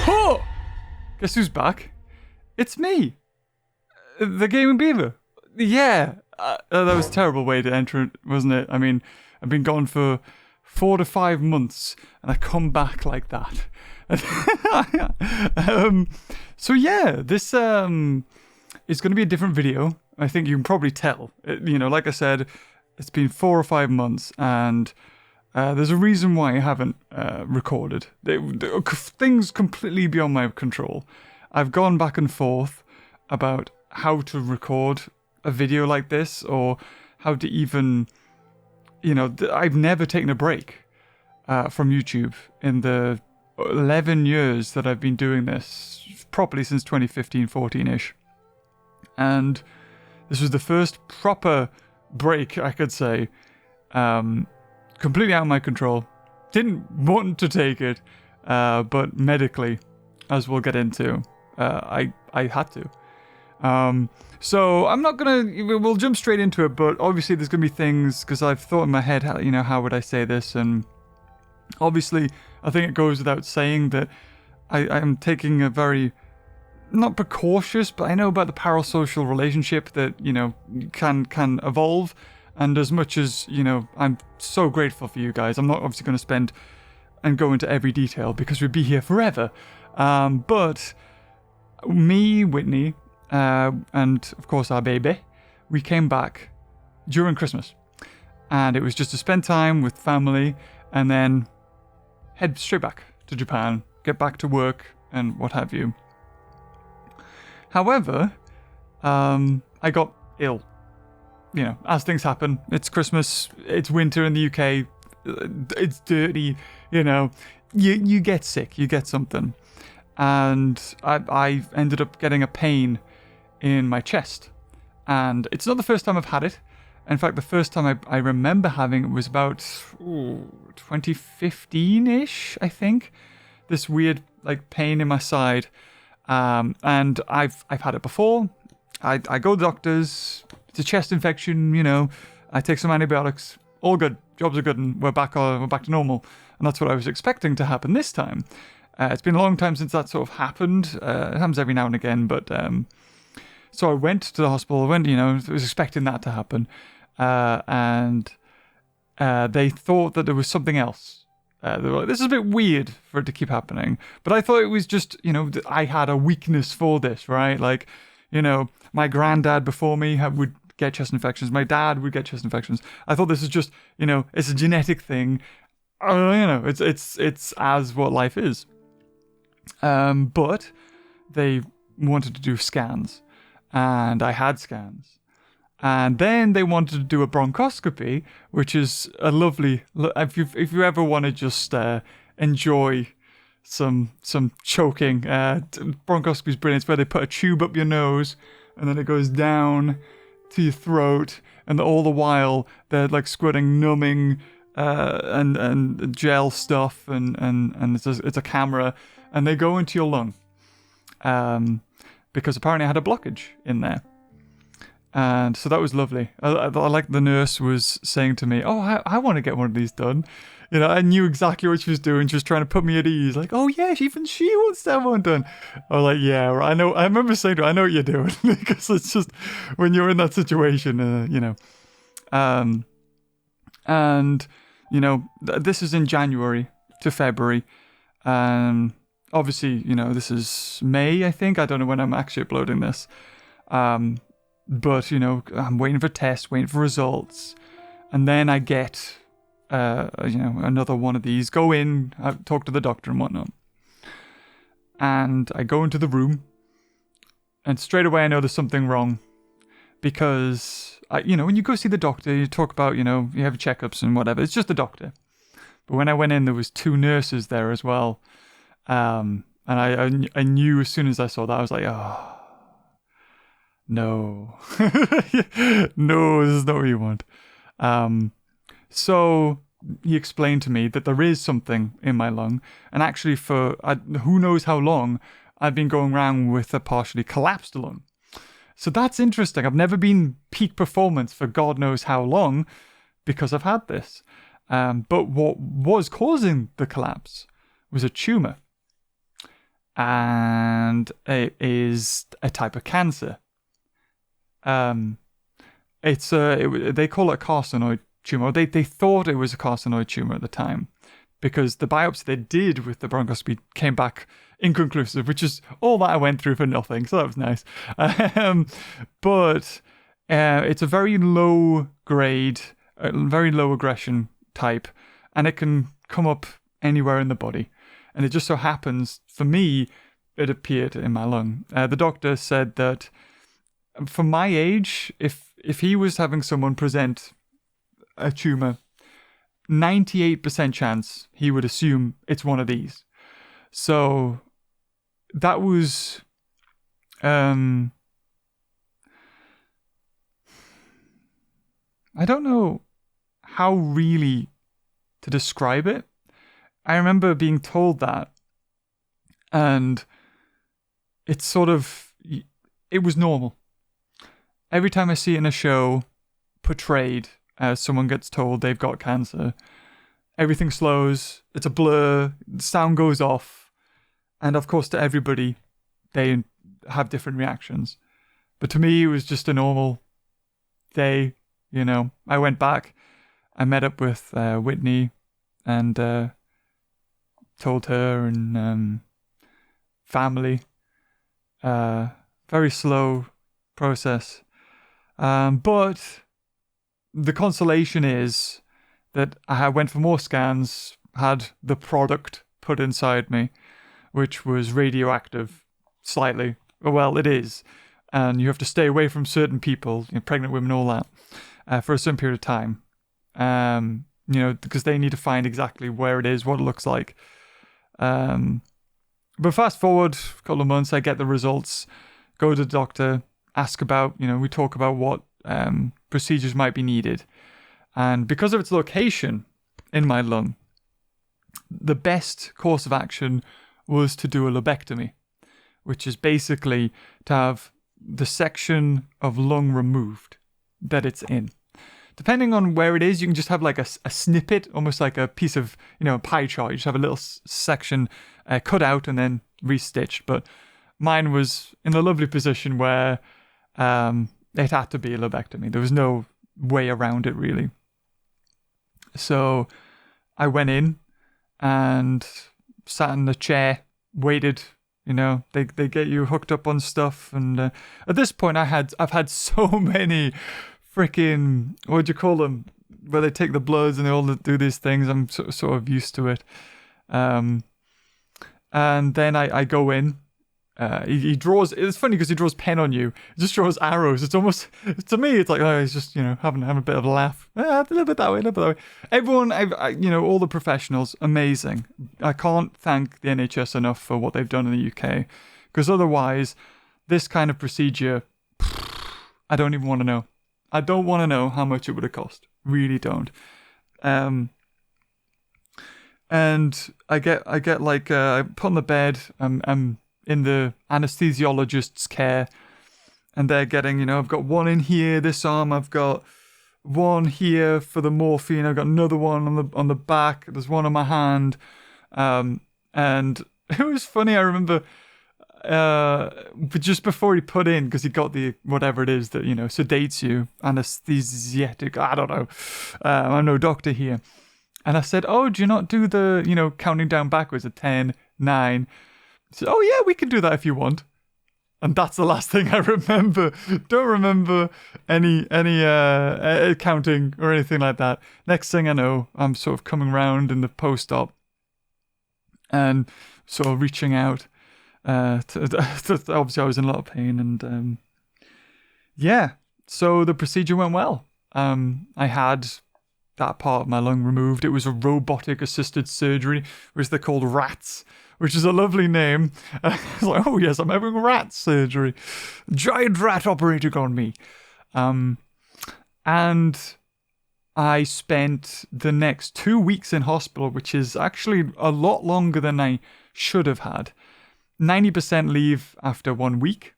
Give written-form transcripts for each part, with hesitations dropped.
Oh! Guess who's back? It's me, TheGamingBeaver. Yeah, that was a terrible way to enter it, wasn't it? I mean, I've been gone for 4 to 5 months, and I come back like that. So yeah, this is going to be a different video. I think you can probably tell. Like I said, it's been 4 or 5 months, and there's a reason why I haven't recorded. Things completely beyond my control. I've gone back and forth about how to record a video like this, or how to even, I've never taken a break from YouTube in the 11 years that I've been doing this, properly since 2015, 14-ish. And this was the first proper break, I could say, completely out of my control. Didn't want to take it, but medically, as we'll get into, I had to. So I'm not we'll jump straight into it, but obviously there's gonna be things, because I've thought in my head, how would I say this, and obviously I think it goes without saying that I'm taking a very, not precautious, but I know about the parasocial relationship that, can evolve. And as much as, I'm so grateful for you guys, I'm not obviously going to spend and go into every detail because we'd be here forever. But me, Whitney, and of course our baby, we came back during Christmas. And it was just to spend time with family and then head straight back to Japan, get back to work and what have you. However, I got ill. As things happen. It's Christmas, it's winter in the UK, it's dirty, you get sick, you get something. And I ended up getting a pain in my chest. And it's not the first time I've had it. In fact, the first time I remember having it was about 2015-ish, I think. This weird pain in my side. And I've had it before. I go to the doctors. It's a chest infection, I take some antibiotics. All good. Jobs are good, and we're back to normal. And that's what I was expecting to happen this time. It's been a long time since that sort of happened. It happens every now and again, but so I went to the hospital. I was expecting that to happen, and they thought that there was something else. They were like, this is a bit weird for it to keep happening. But I thought it was just, I had a weakness for this, right? My granddad before me would get chest infections. My dad would get chest infections. I thought this is just, it's a genetic thing. It's as what life is. But they wanted to do scans, and I had scans. And then they wanted to do a bronchoscopy, which is a lovely. If you ever want to just enjoy some choking, bronchoscopy is brilliant. It's where they put a tube up your nose, and then it goes down to your throat, and all the while they're squirting numbing and gel stuff, and it's a camera, and they go into your lung, because apparently I had a blockage in there. And so that was lovely. I like the nurse was saying to me, oh, I want to get one of these done. I knew exactly what she was doing. She was trying to put me at ease. Oh yeah, even she wants to have one done. I was like, yeah, I know. I remember saying to her, I know what you're doing. Because it's just, when you're in that situation, and, this is in January to February. Obviously, this is May, I think. I don't know when I'm actually uploading this. But, I'm waiting for tests, waiting for results. And then I get, another one of these. Go in, talk to the doctor and whatnot. And I go into the room. And straight away I know there's something wrong. Because, when you go see the doctor, you talk about, you have checkups and whatever. It's just the doctor. But when I went in, there was 2 nurses there as well. And I knew as soon as I saw that, I was like, oh. No. No, this is not what you want. So he explained to me that there is something in my lung, and actually for who knows how long, I've been going around with a partially collapsed lung. So that's interesting. I've never been peak performance for God knows how long because I've had this. But what was causing the collapse was a tumor. and it is a type of cancer. It's they call it a carcinoid tumor. They thought it was a carcinoid tumor at the time, because the biopsy they did with the bronchoscopy came back inconclusive, which is all that I went through for nothing. So that was nice. But it's a very low grade, very low aggression type, and it can come up anywhere in the body. And it just so happens, for me, it appeared in my lung. The doctor said that for my age, if he was having someone present a tumor, 98% chance he would assume it's one of these. So that was I don't know how really to describe it. I remember being told that, and it's sort of, it was normal. Every time I see it in a show portrayed as someone gets told they've got cancer, everything slows, it's a blur, the sound goes off, and of course to everybody, they have different reactions. But to me, it was just a normal day, you know. I went back, I met up with Whitney, and told her and family. Very slow process. But the consolation is that I went for more scans, had the product put inside me, which was radioactive, slightly. Well, it is. And you have to stay away from certain people, you know, pregnant women, all that, for a certain period of time. You know, because they need to find exactly where it is, what it looks like. But fast forward a couple of months, I get the results, go to the doctor, ask about, you know, we talk about what procedures might be needed. And because of its location in my lung, the best course of action was to do a lobectomy, which is basically to have the section of lung removed that it's in. Depending on where it is, you can just have like a snippet, almost like a piece of, you know, a pie chart. You just have a little section cut out and then restitched. But mine was in a lovely position where it had to be a lobectomy. There was no way around it, really. So I went in and sat in the chair, waited. You know, they get you hooked up on stuff. And at this point, I've had so many freaking, what do you call them, where they take the bloods and they all do these things. I'm sort of used to it. And then I go in. He draws, it's funny because he draws pen on you. He just draws arrows. It's almost, to me, it's like, oh, he's just, you know, having a bit of a laugh. A little bit that way, a little bit that way. Everyone, you know, all the professionals, amazing. I can't thank the NHS enough for what they've done in the UK. Because otherwise, this kind of procedure, I don't even want to know. I don't want to know how much it would have cost. Really don't. And I get like, I put on the bed, I'm in the anesthesiologist's care, and they're getting, you know, I've got one in here, this arm, I've got one here for the morphine, I've got another one on the back, there's one on my hand, and it was funny, I remember, but just before he put in, because he got the, whatever it is that, you know, sedates you, anesthetic, I don't know, I'm no doctor here, and I said, oh, do you not do the, you know, counting down backwards at 10, 9, he said, oh yeah, we can do that if you want. And that's the last thing I remember. Don't remember any counting or anything like that. Next thing I know, I'm sort of coming round in the post-op and sort of reaching out. Obviously, I was in a lot of pain, and yeah. So the procedure went well. I had that part of my lung removed. It was a robotic-assisted surgery, which they're called RATs, which is a lovely name. I was like, oh yes, I'm having rat surgery. Giant rat operating on me. And I spent the next 2 weeks in hospital, which is actually a lot longer than I should have had. 90% leave after 1 week.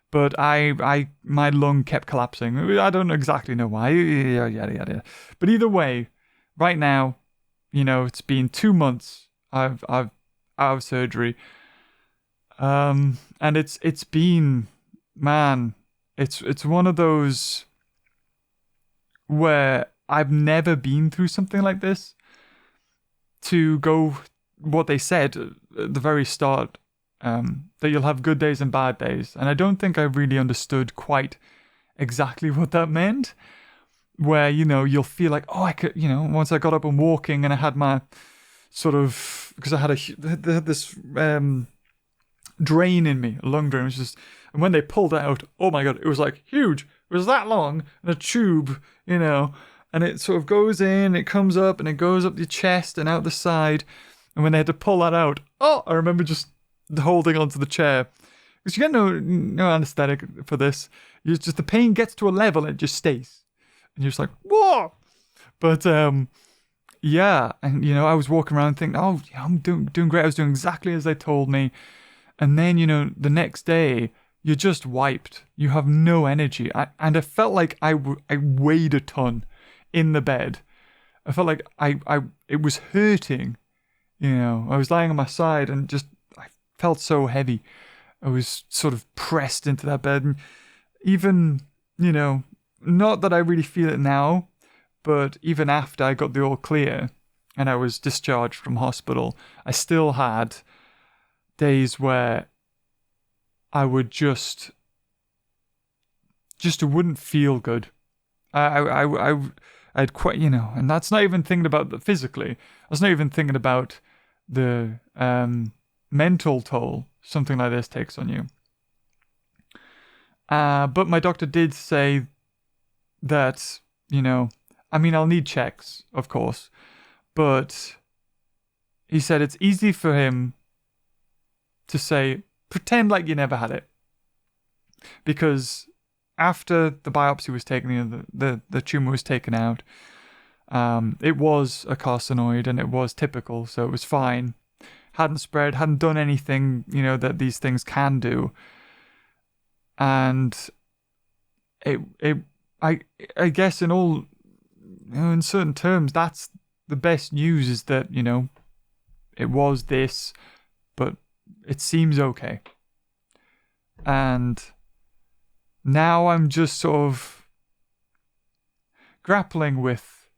But my lung kept collapsing. I don't exactly know why. Yada. But either way, right now, you know, it's been 2 months. I've out of surgery. And it's been, man, it's one of those where I've never been through something like this. To go, what they said at the very start, that you'll have good days and bad days. And I don't think I really understood quite exactly what that meant. Where, you'll feel like, oh, I could, once I got up and walking and I had my sort of, because I had this drain in me, a lung drain, and when they pulled it out, oh my God, it was like huge. It was that long, and a tube, and it sort of goes in, it comes up, and it goes up your chest and out the side. And when they had to pull that out, I remember just holding onto the chair. Because you get no anesthetic for this. The pain gets to a level and it just stays. And you're just like, whoa! But, yeah. And, I was walking around thinking, oh, yeah, I'm doing great. I was doing exactly as they told me. And then, the next day, you're just wiped. You have no energy. And I felt like I weighed a ton in the bed. I felt like it was hurting. I was lying on my side and I felt so heavy. I was sort of pressed into that bed. And even, not that I really feel it now, but even after I got the all clear and I was discharged from hospital, I still had days where I would it wouldn't feel good. I'd quite, and that's not even thinking about the physically. I was not even thinking about the mental toll something like this takes on you. But my doctor did say that, I'll need checks, of course, but he said it's easy for him to say, pretend like you never had it. Because after the biopsy was taken, the tumor was taken out, it was a carcinoid and it was typical, so it was fine. Hadn't spread, hadn't done anything, that these things can do. And I guess in all, in certain terms, that's the best news, is that, it was this, but it seems okay. And now I'm just sort of grappling with,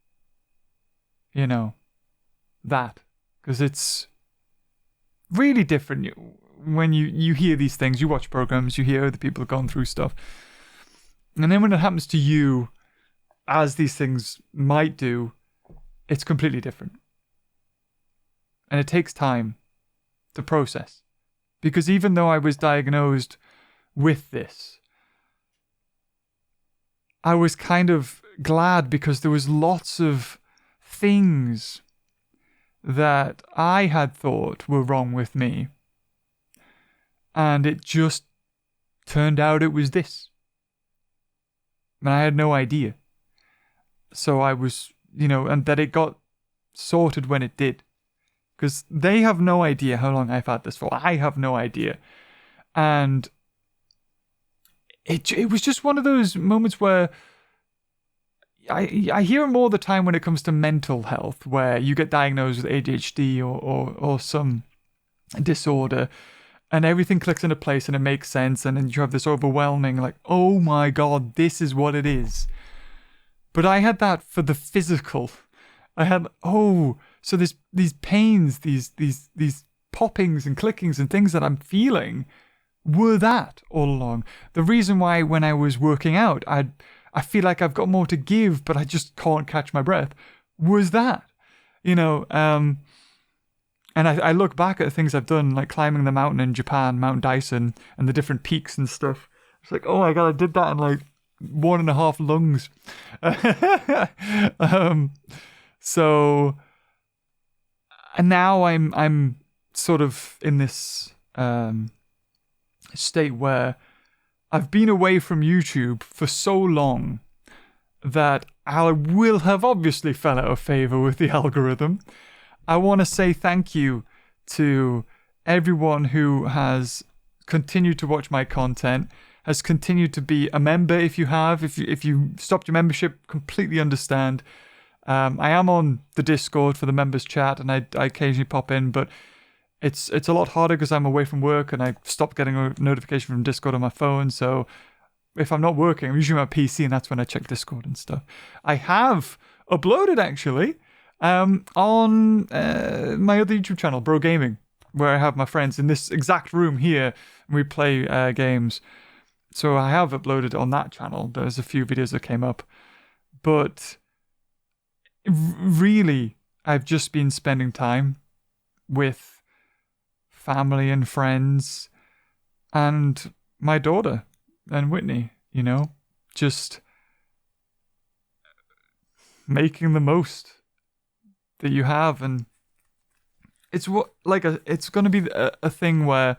that. Because it's really different when you hear these things, you watch programs, you hear other people going through stuff. And then when it happens to you, as these things might do, it's completely different. And it takes time to process. Because even though I was diagnosed with this, I was kind of glad because there was lots of things that I had thought were wrong with me. And it just turned out it was this. And I had no idea. So I was, and that it got sorted when it did. Because they have no idea how long I've had this for. I have no idea. And it was just one of those moments where I hear them all the time when it comes to mental health, where you get diagnosed with ADHD or some disorder, and everything clicks into place and it makes sense, and then you have this overwhelming, like, oh my God, this is what it is. But I had that for the physical. I had, so these pains, these poppings and clickings and things that I'm feeling were that all along. The reason why when I was working out, I feel like I've got more to give, but I just can't catch my breath, was that. And I look back at things I've done, like climbing the mountain in Japan, Mount Dyson, and the different peaks and stuff. It's like, oh my God, I did that in like 1.5 lungs. So, and now I'm sort of in this state where I've been away from YouTube for so long that I will have obviously fell out of favor with the algorithm. I want to say thank you to everyone who has continued to watch my content, has continued to be a member if you have. If you stopped your membership, completely understand. I am on the Discord for the members chat and I occasionally pop in, but it's a lot harder because I'm away from work and I stopped getting a notification from Discord on my phone. So if I'm not working, I'm usually on my PC, and that's when I check Discord and stuff. I have uploaded, actually, on my other YouTube channel, Bro Gaming, where I have my friends in this exact room here, and we play games. So I have uploaded on that channel. There's a few videos that came up. But really, I've just been spending time with family and friends and my daughter and Whitney, you know, just making the most that you have. And it's it's going to be a thing where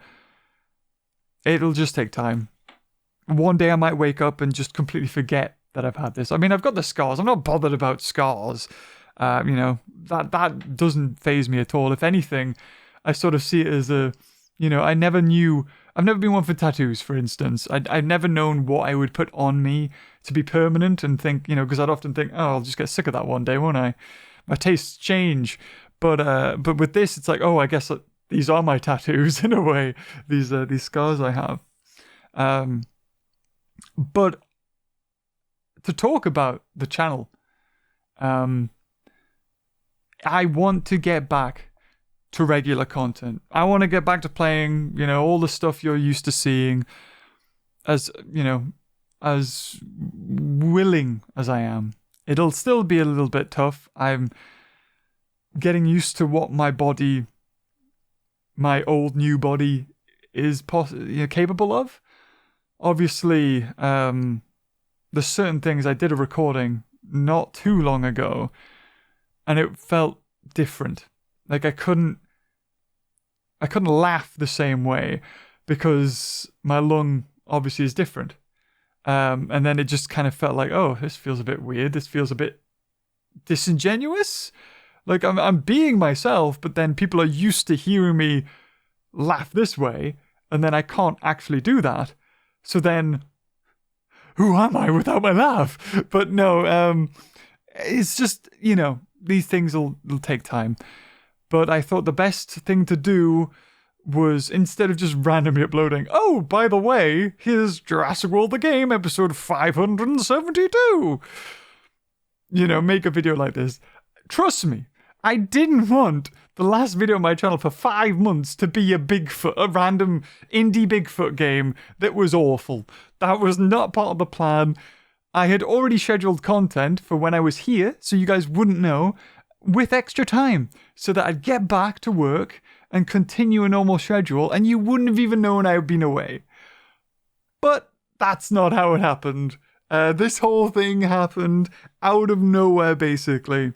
it'll just take time. One day I might wake up and just completely forget that I've had this. I mean, I've got the scars. I'm not bothered about scars. You know, that doesn't faze me at all. If anything, I sort of see it as I've never been one for tattoos, for instance. I've never known what I would put on me to be permanent, and think, because I'd often think, oh, I'll just get sick of that one day, won't I? My tastes change. But with this, it's like, oh, I guess these are my tattoos in a way. These scars I have. But to talk about the channel, I want to get back to regular content. I want to get back to playing, all the stuff you're used to seeing, as willing as I am. It'll still be a little bit tough. I'm getting used to what my old new body is capable of. Obviously, there's certain things. I did a recording not too long ago, and it felt different. Like I couldn't laugh the same way because my lung obviously is different. And then it just kind of felt like, oh, this feels a bit weird. This feels a bit disingenuous. Like I'm being myself, but then people are used to hearing me laugh this way, and then I can't actually do that. So then, who am I without my laugh? But no, it's just, these things will take time. But I thought the best thing to do was, instead of just randomly uploading, oh, by the way, here's Jurassic World the Game, episode 572. Make a video like this. Trust me, I didn't want the last video on my channel for 5 months to be a random indie Bigfoot game that was awful. That was not part of the plan. I had already scheduled content for when I was here, so you guys wouldn't know, with extra time, so that I'd get back to work and continue a normal schedule, and you wouldn't have even known I had been away. But that's not how it happened. This whole thing happened out of nowhere, basically.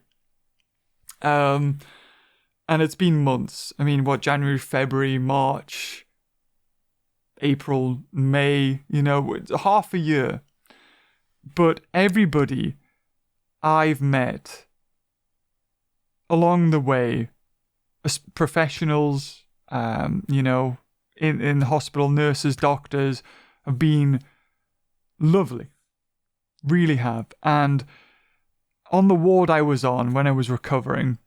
And it's been months. I mean, January, February, March, April, May, it's half a year. But everybody I've met along the way, as professionals, in the hospital, nurses, doctors, have been lovely. Really have. And on the ward I was on when I was recovering,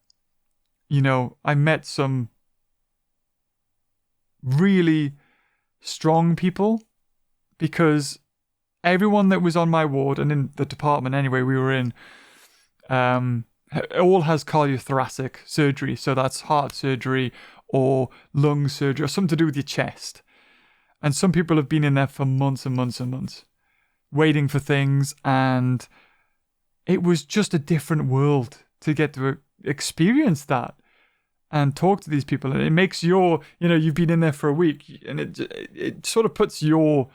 I met some really strong people, because everyone that was on my ward, and in the department anyway we were in, all has cardiothoracic surgery. So that's heart surgery or lung surgery or something to do with your chest. And some people have been in there for months and months and months, waiting for things. And it was just a different world to get to experience that and talk to these people. And it makes you've been in there for a week, and it sort of puts you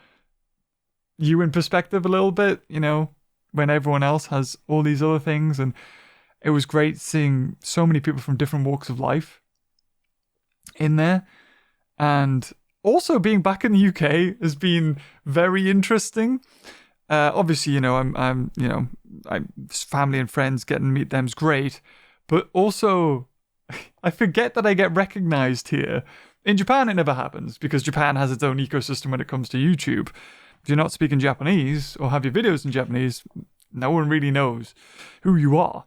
in perspective a little bit, when everyone else has all these other things. And it was great seeing so many people from different walks of life in there. And also being back in the UK has been very interesting. Obviously, I'm family and friends, getting to meet them's great. But also, I forget that I get recognized here. In Japan, it never happens, because Japan has its own ecosystem when it comes to YouTube. If you're not speaking Japanese or have your videos in Japanese, no one really knows who you are.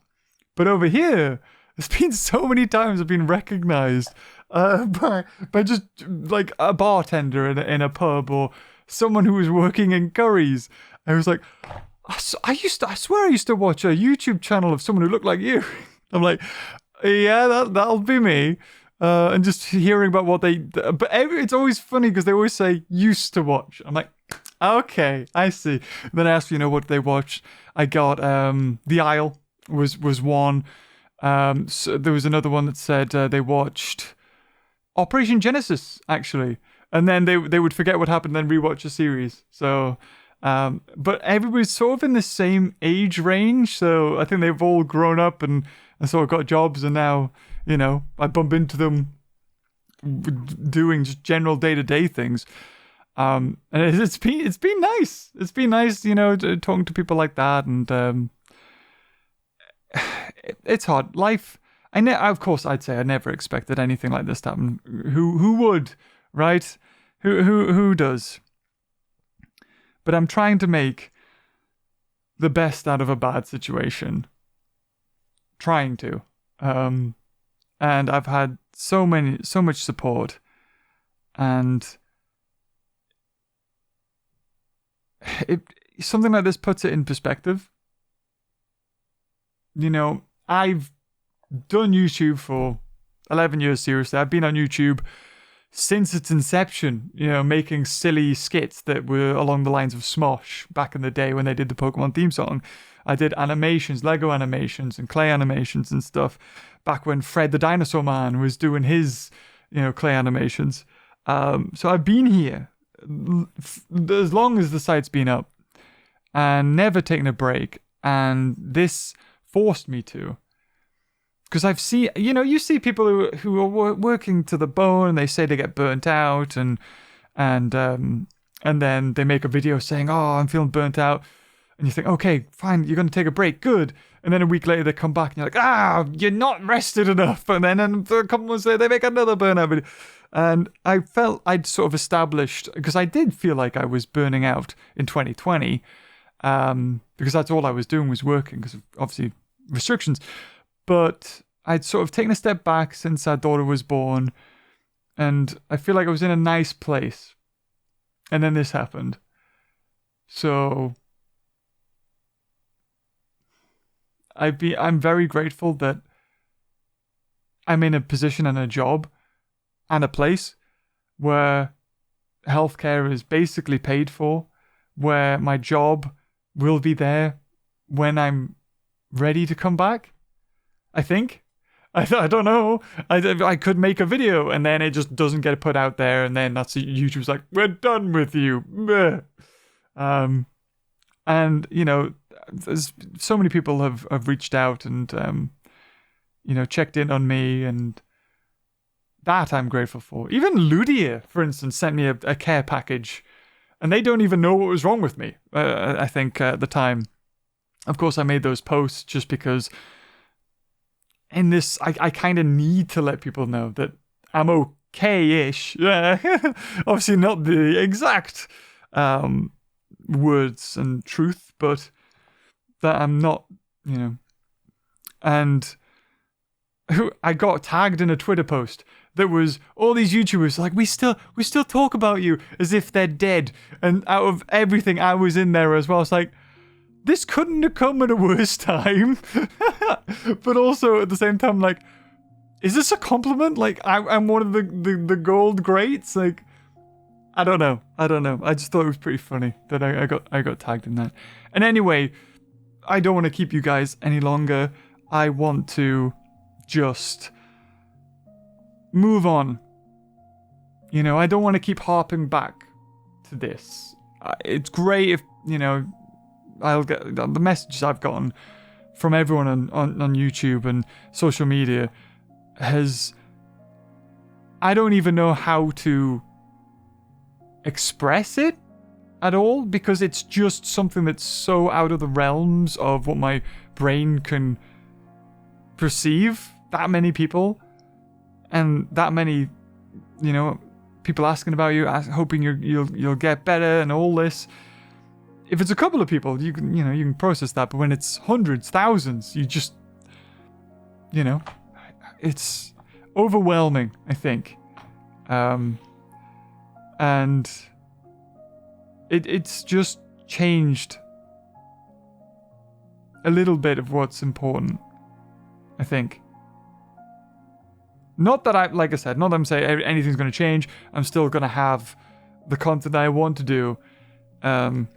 But over here, there's been so many times I've been recognized by just like a bartender in a pub or someone who was working in curries. I was like, I swear I used to watch a YouTube channel of someone who looked like you. I'm like, yeah, that'll be me. And just hearing about what it's always funny because they always say used to watch. I'm like, okay, I see. Then I asked, what they watched. I got The Isle was one. So there was another one that said they watched Operation Genesis actually, and then they would forget what happened, and then rewatch a series. So, but everybody's sort of in the same age range. So I think they've all grown up and sort of got jobs, and now I bump into them doing just general day-to-day things. And it's been nice. It's been nice, talking to people like that, and it's hard. Life. Of course, I'd say I never expected anything like this to happen. Who would, right? Who does? But I'm trying to make the best out of a bad situation. Trying to, and I've had so much support, and something like this puts it in perspective. I've done YouTube for 11 years, seriously. I've been on YouTube since its inception, making silly skits that were along the lines of Smosh back in the day when they did the Pokemon theme song. I did animations, Lego animations and clay animations and stuff back when Fred the Dinosaur Man was doing his, clay animations. So I've been here as long as the site's been up and never taken a break. And this forced me to. Because I've seen, you see people who are working to the bone, and they say they get burnt out, and then they make a video saying, "Oh, I'm feeling burnt out," and you think, "Okay, fine, you're going to take a break, good." And then a week later they come back, and you're like, "You're not rested enough." And then a couple months later they make another burnout video, and I felt I'd sort of established, because I did feel like I was burning out in 2020, because that's all I was doing was working, because of obviously restrictions. But I'd sort of taken a step back since our daughter was born, and I feel like I was in a nice place. And then this happened. So I'm very grateful that I'm in a position and a job and a place where healthcare is basically paid for, where my job will be there when I'm ready to come back. I think. I don't know. I could make a video and then it just doesn't get put out there, and then that's YouTube's like, "We're done with you." And there's so many people have reached out and checked in on me, and that I'm grateful for. Even Ludia, for instance, sent me a care package, and they don't even know what was wrong with me. I think at the time, of course, I made those posts just because. In this, I kind of need to let people know that I'm okay-ish. Obviously not the exact words and truth, but that I'm not, And I got tagged in a Twitter post that was all these YouTubers like, we still talk about you as if they're dead. And out of everything, I was in there as well. It's like, this couldn't have come at a worse time. But also at the same time, like, is this a compliment? Like, I'm one of the gold greats? Like, I don't know. I just thought it was pretty funny that I got tagged in that. And anyway, I don't want to keep you guys any longer. I want to just move on. I don't want to keep harping back to this. It's great if, I'll get the messages I've gotten from everyone on YouTube and social media I don't even know how to express it at all, because it's just something that's so out of the realms of what my brain can perceive. That many people and that many, people asking about you, hoping you'll get better and all this. If it's a couple of people, you can process that. But when it's hundreds, thousands, you just, it's overwhelming, I think. And it's just changed a little bit of what's important, I think. Not that like I said, not that I'm saying anything's going to change. I'm still going to have the content that I want to do. But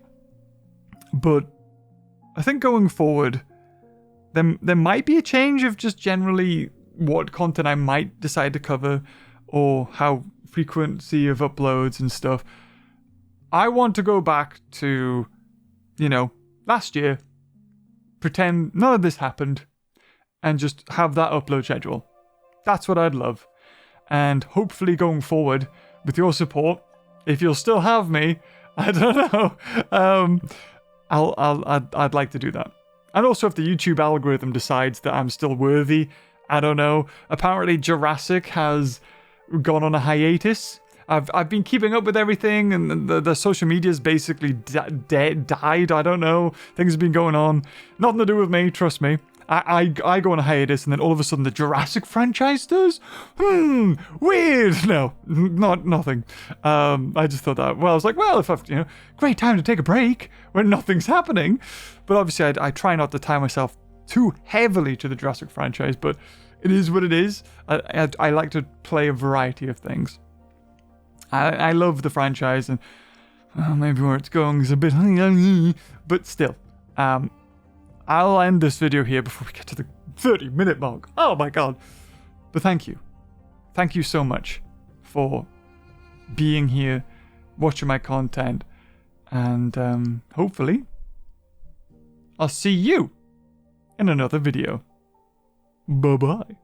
I think going forward, there might be a change of just generally what content I might decide to cover or how frequency of uploads and stuff. I want to go back to, last year, pretend none of this happened, and just have that upload schedule. That's what I'd love. And hopefully going forward, with your support, if you'll still have me, I don't know, I'd like to do that. And also if the YouTube algorithm decides that I'm still worthy, I don't know. Apparently Jurassic has gone on a hiatus. I've been keeping up with everything, and the social media's basically died. I don't know. Things have been going on. Nothing to do with me, trust me. I go on a hiatus, and then all of a sudden the Jurassic franchise does? Weird. No, nothing. I just thought that, well, I was like, well, if I've, great time to take a break when nothing's happening. But obviously I try not to tie myself too heavily to the Jurassic franchise, but it is what it is. I like to play a variety of things. I love the franchise, and maybe where it's going is a bit, but still, I'll end this video here before we get to the 30-minute mark. Oh my god. But thank you. Thank you so much for being here, watching my content, and hopefully I'll see you in another video. Bye-bye.